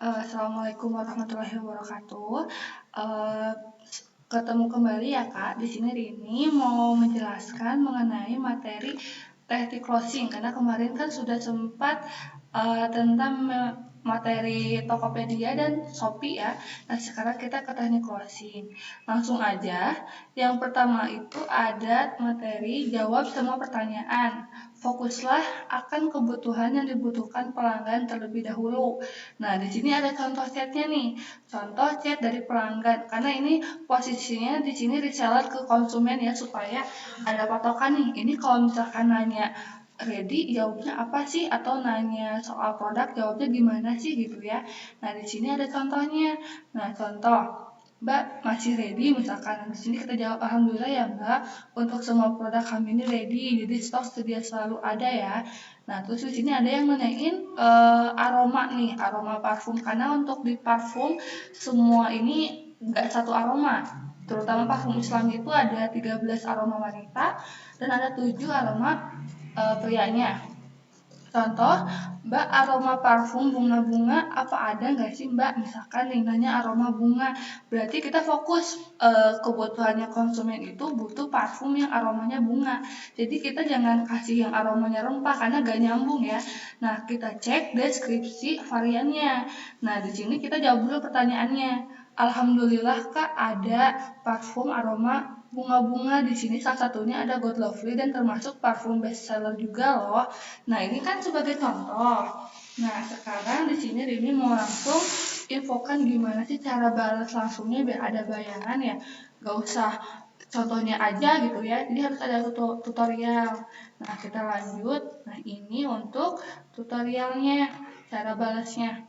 Assalamualaikum warahmatullahi wabarakatuh. Eh, Ketemu kembali ya Kak. Di sini Rini mau menjelaskan mengenai materi teknik closing karena kemarin kan sudah sempat tentang materi Tokopedia dan Shopee ya. Nah sekarang kita ke teknik closing. Langsung aja. Yang pertama itu ada materi jawab semua pertanyaan. Fokuslah akan kebutuhan yang dibutuhkan pelanggan terlebih dahulu. Nah, di sini ada contoh chatnya nih. Contoh chat dari pelanggan. Karena ini posisinya di sini reseller ke konsumen ya supaya ada patokan nih. Ini kalau misalkan nanya ready jawabnya apa sih atau nanya soal produk jawabnya gimana sih gitu ya. Nah, di sini ada contohnya. Nah, contoh Mbak masih ready misalkan di sini kita jawab alhamdulillah ya Mbak untuk semua produk kami ini ready jadi stok sedia selalu ada ya. Nah terus di sini ada yang nanyain aroma nih aroma parfum karena untuk di parfum semua ini nggak satu aroma terutama parfum Islam itu ada 13 aroma wanita dan ada 7 aroma prianya. Contoh, Mbak aroma parfum bunga-bunga apa ada nggak sih Mbak? Misalkan nih nanya aroma bunga, berarti kita fokus kebutuhannya konsumen itu butuh parfum yang aromanya bunga. Jadi kita jangan kasih yang aromanya rempah karena gak nyambung ya. Nah kita cek deskripsi variannya. Nah di sini kita jawab dulu pertanyaannya. Alhamdulillah Kak ada parfum aroma bunga-bunga di sini salah satunya ada God Lovely dan termasuk parfum best seller juga loh. Nah, ini kan sebagai contoh. Nah, sekarang di sini Rini mau langsung infokan gimana sih cara balas langsungnya biar ada bayangan ya. Gak usah contohnya aja gitu ya. Jadi harus ada tutorial. Nah, kita lanjut. Nah, ini untuk tutorialnya, cara balasnya.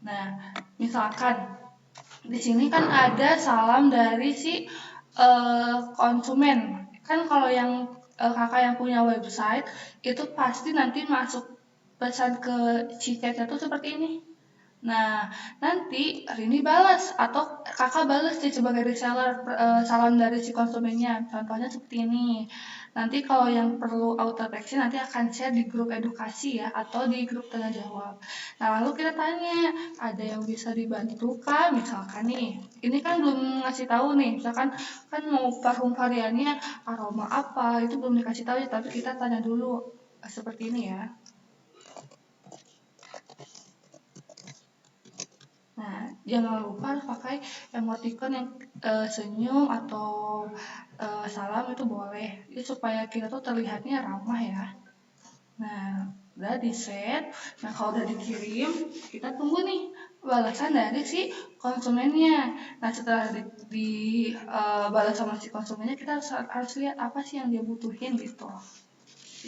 Nah, misalkan di sini kan ada salam dari si konsumen. Kan kalau yang kakak yang punya website itu pasti nanti masuk pesan ke si chatnya tuh seperti ini. Nah, nanti Rini balas atau kakak balas sih sebagai reseller salam dari si konsumennya. Contohnya seperti ini. Nanti kalau yang perlu auto text nanti akan share di grup edukasi ya atau di grup tanya jawab. Nah, lalu kita tanya, ada yang bisa dibantu kah? Misalkan nih, ini kan belum ngasih tahu nih. Misalkan kan mau parfum variannya aroma apa, itu belum dikasih tahu ya, tapi kita tanya dulu seperti ini ya. Nah, jangan lupa harus pakai emoticon yang senyum atau salam itu boleh. Itu supaya kita tuh terlihatnya ramah ya. Nah, udah di set. Nah, kalau udah dikirim, kita tunggu nih balasan dari si konsumennya. Nah, setelah balas sama si konsumennya, kita harus lihat apa sih yang dia butuhin gitu.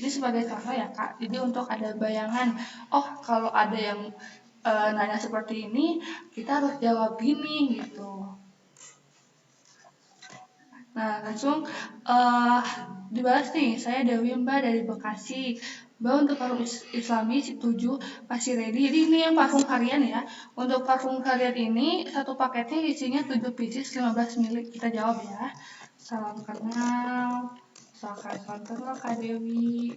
Ini sebagai contoh ya Kak. Jadi untuk ada bayangan, oh kalau ada yang nanya seperti ini, kita harus jawab gini gitu. Nah langsung dibalas nih, saya Dewi Mbak dari Bekasi. Mbak untuk parfum Islami si 7 masih ready. Jadi ini yang parfum harian ya. Untuk parfum harian ini satu paketnya isinya 7 pieces 15 ml. Kita jawab ya. Salam kenal. Misalkan contoh Kak Dewi.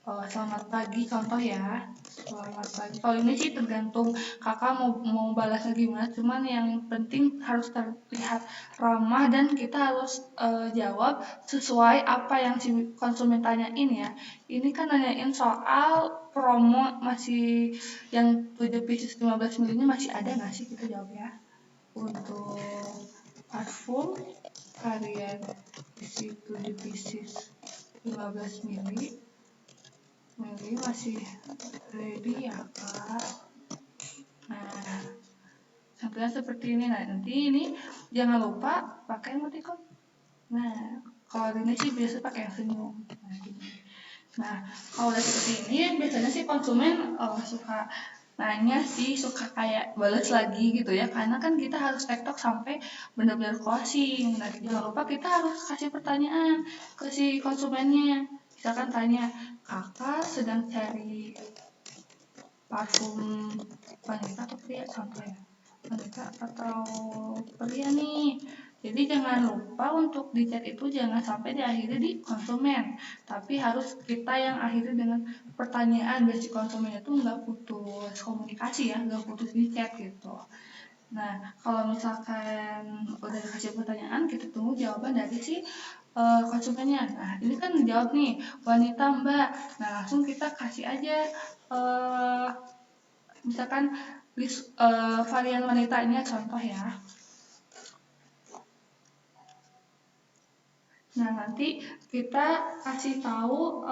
Selamat pagi contoh ya. Selamat pagi. Kalau ini sih tergantung kakak mau balasnya gimana. Cuman yang penting harus terlihat ramah dan kita harus jawab sesuai apa yang si konsumen tanyain ya. Ini kan nanyain soal promo masih yang 7 pieces 15 ml ini masih ada nggak sih, kita jawab ya. Untuk parfum varian isi 7 pieces 15 ml ini masih ready ya Kak. Nah, contohnya seperti ini. Nah, nanti ini jangan lupa pakai emoticon. Nah, kalau ini sih biasa pakai yang senyum. Nah, kalau udah seperti ini biasanya sih konsumen suka nanya sih, suka kayak balas lagi gitu ya. Karena kan kita harus tektok sampai benar-benar closing. Nah, jangan lupa kita harus kasih pertanyaan ke si konsumennya. Misalkan tanya, kakak sedang cari parfum wanita atau pria contohnya, wanita atau pria nih, Jadi jangan lupa untuk di chat itu jangan sampai diakhiri di konsumen, tapi harus kita yang akhiri dengan pertanyaan biar si konsumen itu nggak putus komunikasi ya, nggak putus di chat gitu. Nah, kalau misalkan udah dikasih pertanyaan, kita tunggu jawaban dari si konsumennya. Nah, ini kan jawab nih, wanita Mbak. Nah, langsung kita kasih aja eh, misalkan varian wanitanya contoh ya. Nah, nanti kita kasih tahu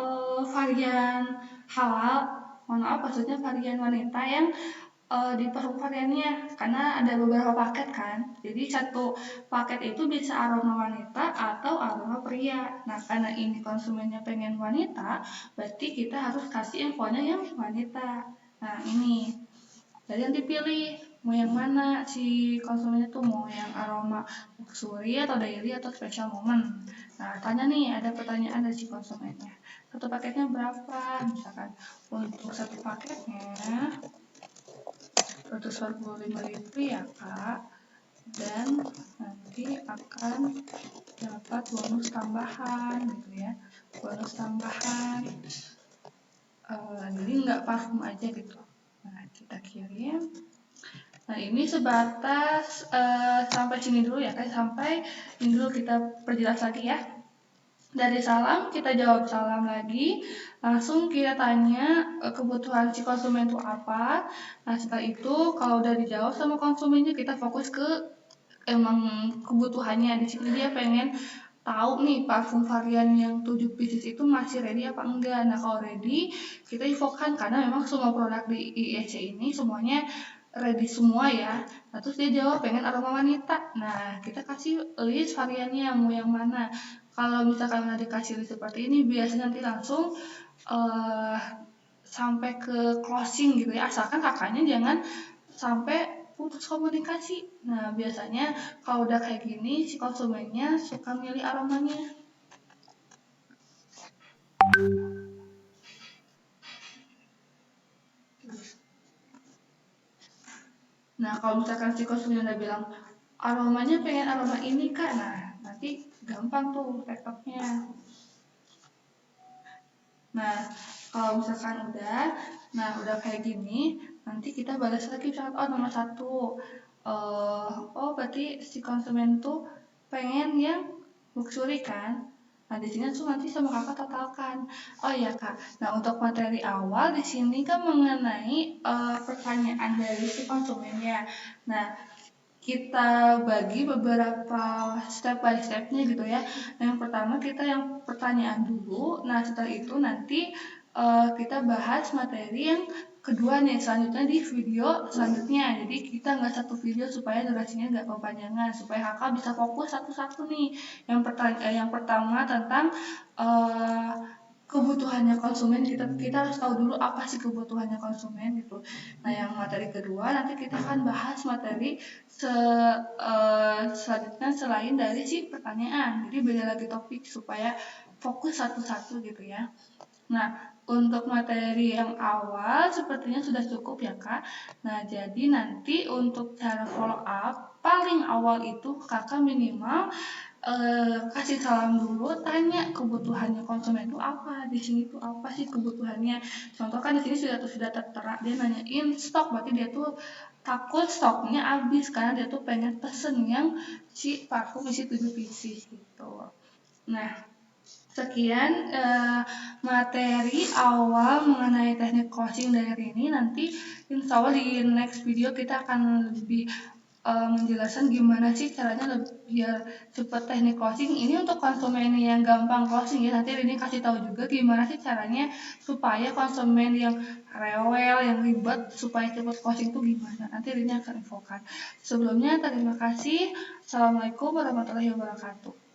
varian halal, mohon maaf maksudnya varian wanita yang di variannya, karena ada beberapa paket kan. Jadi satu paket itu bisa aroma wanita atau aroma pria. Nah, karena ini konsumennya pengen wanita, berarti kita harus kasih infonya yang wanita. Nah, ini. Jadi yang dipilih mau yang mana si konsumennya tuh, mau yang aroma luxury atau daily atau special moment. Nah, tanya nih, ada pertanyaan dari si konsumennya. Satu paketnya berapa? Misalkan untuk satu paketnya 145.000 ya Kak, dan nanti akan dapat bonus tambahan gitu ya, bonus tambahan, jadi nggak parfum aja gitu. Nah, kita kirim. Nah, ini sebatas sampai sini dulu ya, sampai ini dulu kita perjelas lagi ya. Dari salam kita jawab salam lagi, langsung kita tanya kebutuhan si konsumen itu apa. Nah, setelah itu kalau udah dijawab sama konsumennya, kita fokus ke emang kebutuhannya. Di sini dia pengen tahu nih parfum varian yang 7 pieces itu masih ready apa enggak. Nah, kalau ready kita infokan, karena memang semua produk di IEC ini semuanya ready semua ya. Nah, terus dia jawab pengen aroma wanita. Nah, kita kasih list variannya mau yang mana. Kalau misalkan udah dikasih list seperti ini, biasanya nanti langsung sampai ke closing gitu ya, asalkan kakaknya jangan sampai putus komunikasi. Nah, biasanya kalau udah kayak gini, si konsumennya suka milih aromanya. Nah, kalau misalkan si konsumen udah bilang aromanya pengen aroma ini Kak, nah nanti gampang tuh tektoknya. Nah, kalau misalkan udah kayak gini, nanti kita balas lagi misalkan, oh nomor 1, oh berarti si konsumen tuh pengen yang luxury kan. Nah, di sini tuh nanti sama kakak totalkan. Oh iya Kak, nah untuk materi awal di sini kan mengenai pertanyaan dari si konsumennya. Nah, kita bagi beberapa step by stepnya gitu ya. Nah, yang pertama kita yang pertanyaan dulu. Nah, setelah itu nanti kita bahas materi yang kedua nih, selanjutnya di video selanjutnya. Jadi kita nggak satu video supaya durasinya nggak kepanjangan, supaya kakak bisa fokus satu-satu nih. Yang pertama tentang kebutuhannya konsumen, kita harus tahu dulu apa sih kebutuhannya konsumen gitu. Nah, yang materi kedua nanti kita akan bahas materi selanjutnya selain dari si pertanyaan. Jadi beda lagi topik supaya fokus satu-satu gitu ya. Nah, untuk materi yang awal sepertinya sudah cukup ya Kak. Nah, jadi nanti untuk cara follow up paling awal itu kakak minimal kasih salam dulu, tanya kebutuhannya konsumen itu apa, di sini tuh apa sih kebutuhannya. Contoh kan di sini sudah tertera, dia nanyain stok, berarti dia tuh takut stoknya habis karena dia tuh pengen pesen yang si parfum isi 7 pieces gitu. Nah, sekian materi awal mengenai teknik closing dari ini. Nanti insya Allah di next video kita akan lebih menjelaskan gimana sih caranya biar cepat teknik closing. Ini untuk konsumen yang gampang closing ya. Nanti ini kasih tahu juga gimana sih caranya supaya konsumen yang rewel, yang ribet, supaya cepat closing itu gimana. Nanti ini akan infokan. Sebelumnya terima kasih. Assalamualaikum warahmatullahi wabarakatuh.